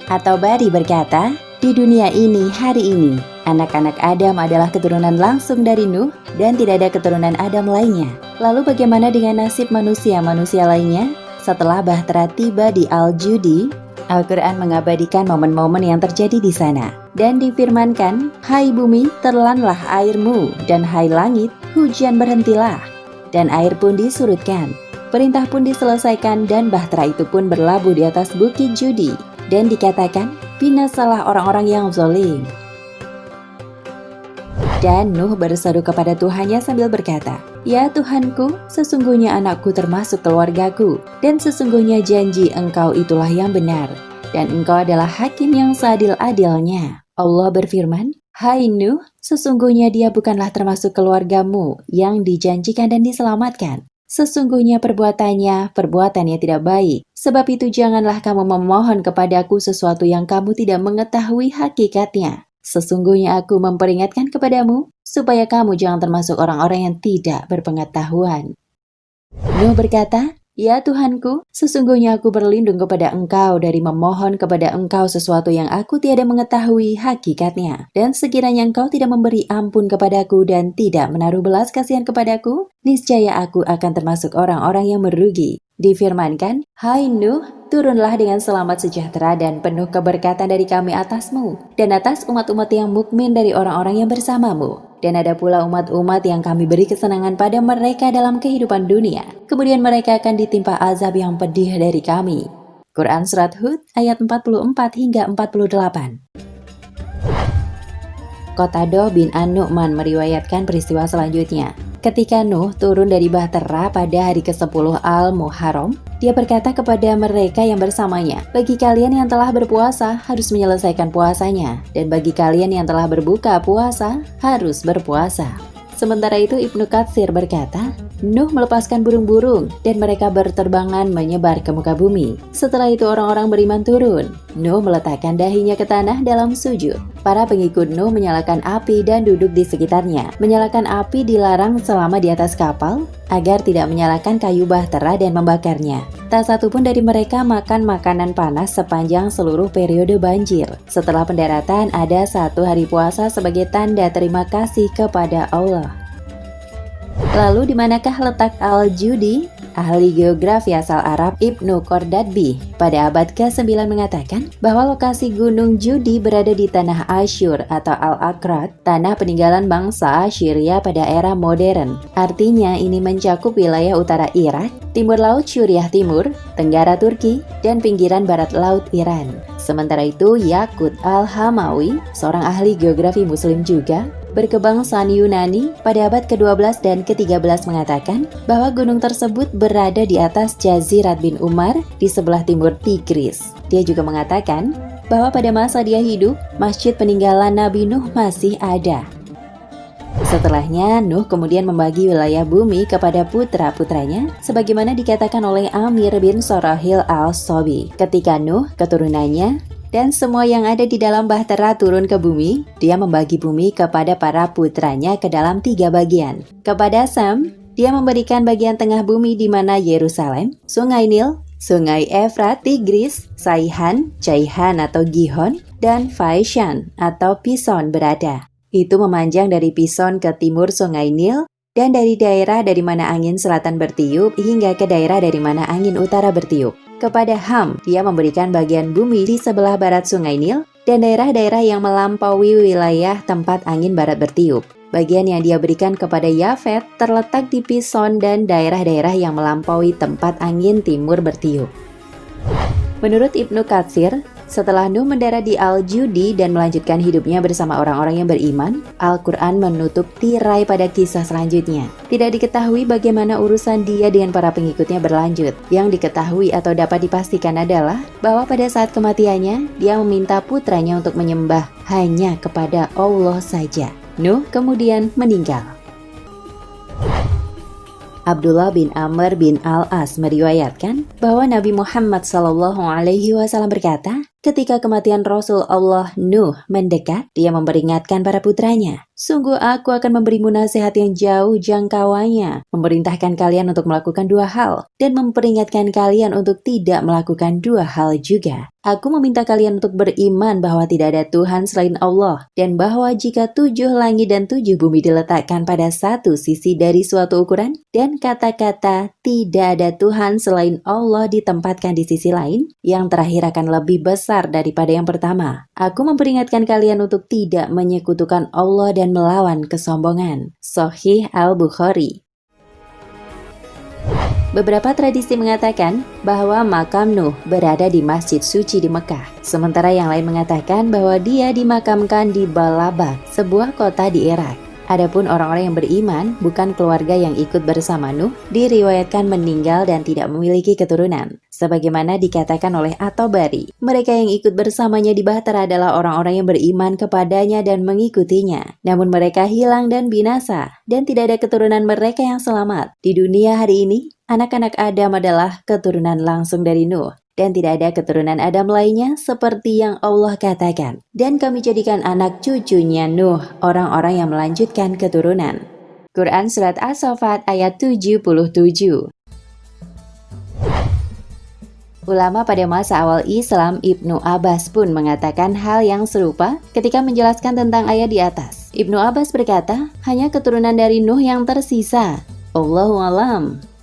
At-Tabari berkata, di dunia ini hari ini, anak-anak Adam adalah keturunan langsung dari Nuh dan tidak ada keturunan Adam lainnya. Lalu bagaimana dengan nasib manusia-manusia lainnya? Setelah Bahtera tiba di Al-Judi, Al-Quran mengabadikan momen-momen yang terjadi di sana. Dan difirmankan, hai bumi, terlanlah airmu, dan hai langit, hujan berhentilah. Dan air pun disurutkan. Perintah pun diselesaikan dan Bahtera itu pun berlabuh di atas bukit Judi. Dan dikatakan, binasalah orang-orang yang zalim. Dan Nuh berseru kepada Tuhannya sambil berkata, ya Tuhanku, sesungguhnya anakku termasuk keluargaku, dan sesungguhnya janji Engkau itulah yang benar, dan Engkau adalah hakim yang seadil-adilnya. Allah berfirman, hai Nuh, sesungguhnya dia bukanlah termasuk keluargamu yang dijanjikan dan diselamatkan. Sesungguhnya perbuatannya tidak baik. Sebab itu janganlah kamu memohon kepadaku sesuatu yang kamu tidak mengetahui hakikatnya. Sesungguhnya aku memperingatkan kepadamu, supaya kamu jangan termasuk orang-orang yang tidak berpengetahuan. Nuh berkata, ya Tuhanku, sesungguhnya aku berlindung kepada Engkau dari memohon kepada Engkau sesuatu yang aku tiada mengetahui hakikatnya. Dan sekiranya Engkau tidak memberi ampun kepadaku dan tidak menaruh belas kasihan kepadaku, niscaya aku akan termasuk orang-orang yang merugi. Difirmankan, hai Nuh, turunlah dengan selamat sejahtera dan penuh keberkatan dari kami atasmu, dan atas umat-umat yang mukmin dari orang-orang yang bersamamu. Dan ada pula umat-umat yang kami beri kesenangan pada mereka dalam kehidupan dunia. Kemudian mereka akan ditimpa azab yang pedih dari kami. Quran Surat Hud ayat 44 hingga 48. Qatadah bin An-Nu'man meriwayatkan peristiwa selanjutnya. Ketika Nuh turun dari Bahtera pada hari ke-10 Al-Muharram, dia berkata kepada mereka yang bersamanya, bagi kalian yang telah berpuasa harus menyelesaikan puasanya, dan bagi kalian yang telah berbuka puasa harus berpuasa. Sementara itu Ibnu Katsir berkata, Nuh melepaskan burung-burung dan mereka berterbangan menyebar ke muka bumi. Setelah itu orang-orang beriman turun. Nuh meletakkan dahinya ke tanah dalam sujud. Para pengikut Nuh menyalakan api dan duduk di sekitarnya. Menyalakan api dilarang selama di atas kapal agar tidak menyalakan kayu bahtera dan membakarnya. Tak satu pun dari mereka makan makanan panas sepanjang seluruh periode banjir. Setelah pendaratan ada 1 hari puasa sebagai tanda terima kasih kepada Allah. Lalu di manakah letak Al-Judi? Ahli geografi asal Arab Ibnu Qordadbi pada abad ke-9 mengatakan bahwa lokasi Gunung Judi berada di tanah Asyur atau Al-Akrad, tanah peninggalan bangsa Assyria pada era modern. Artinya ini mencakup wilayah utara Irak, timur laut Suriah Timur, tenggara Turki, dan pinggiran barat laut Iran. Sementara itu Yaqut Al-Hamawi, seorang ahli geografi muslim juga, berkebangsaan Yunani pada abad ke-12 dan ke-13 mengatakan bahwa gunung tersebut berada di atas Jazirat bin Umar di sebelah timur Tigris. Dia juga mengatakan bahwa pada masa dia hidup, masjid peninggalan Nabi Nuh masih ada. Setelahnya, Nuh kemudian membagi wilayah bumi kepada putra-putranya, sebagaimana dikatakan oleh Amir bin Sorahil al-Sobi. Ketika Nuh, keturunannya, dan semua yang ada di dalam bahtera turun ke bumi, dia membagi bumi kepada para putranya ke dalam 3 bagian. Kepada Sam, dia memberikan bagian tengah bumi di mana Yerusalem, Sungai Nil, Sungai Efrat, Tigris, Saihan, Jaihan atau Gihon, dan Faishan atau Pison berada. Itu memanjang dari Pison ke timur Sungai Nil, dan dari daerah dari mana angin selatan bertiup hingga ke daerah dari mana angin utara bertiup. Kepada Ham, dia memberikan bagian bumi di sebelah barat Sungai Nil dan daerah-daerah yang melampaui wilayah tempat angin barat bertiup. Bagian yang dia berikan kepada Yafet terletak di Pison dan daerah-daerah yang melampaui tempat angin timur bertiup. Menurut Ibnu Katsir, setelah Nuh mendarat di Al-Judi dan melanjutkan hidupnya bersama orang-orang yang beriman, Al-Quran menutup tirai pada kisah selanjutnya. Tidak diketahui bagaimana urusan dia dengan para pengikutnya berlanjut. Yang diketahui atau dapat dipastikan adalah bahwa pada saat kematiannya, dia meminta putranya untuk menyembah hanya kepada Allah saja. Nuh kemudian meninggal. Abdullah bin Amr bin Al-As meriwayatkan bahwa Nabi Muhammad SAW berkata, Ketika kematian Rasul Allah Nuh mendekat, dia memperingatkan para putranya, "Sungguh aku akan memberimu nasihat yang jauh jangkauannya, memerintahkan kalian untuk melakukan dua hal, dan memperingatkan kalian untuk tidak melakukan dua hal juga. Aku meminta kalian untuk beriman bahwa tidak ada Tuhan selain Allah, dan bahwa jika 7 langit dan 7 bumi diletakkan pada satu sisi dari suatu ukuran, dan kata-kata tidak ada Tuhan selain Allah ditempatkan di sisi lain, yang terakhir akan lebih besar daripada yang pertama. Aku memperingatkan kalian untuk tidak menyekutukan Allah dan melawan kesombongan." Sahih Al-Bukhari. Beberapa tradisi mengatakan bahwa makam Nuh berada di Masjid Suci di Mekah, sementara yang lain mengatakan bahwa dia dimakamkan di Balabak, sebuah kota di Irak. Adapun orang-orang yang beriman, bukan keluarga yang ikut bersama Nuh, diriwayatkan meninggal dan tidak memiliki keturunan. Sebagaimana dikatakan oleh At-Tabari, mereka yang ikut bersamanya di Bahtera adalah orang-orang yang beriman kepadanya dan mengikutinya. Namun mereka hilang dan binasa, dan tidak ada keturunan mereka yang selamat. Di dunia hari ini, anak-anak Adam adalah keturunan langsung dari Nuh. Dan tidak ada keturunan Adam lainnya seperti yang Allah katakan. Dan kami jadikan anak cucunya Nuh, orang-orang yang melanjutkan keturunan. Quran Surat As-Saffat ayat 77. Ulama pada masa awal Islam Ibnu Abbas pun mengatakan hal yang serupa ketika menjelaskan tentang ayat di atas. Ibnu Abbas berkata, hanya keturunan dari Nuh yang tersisa. Allahu a'lam.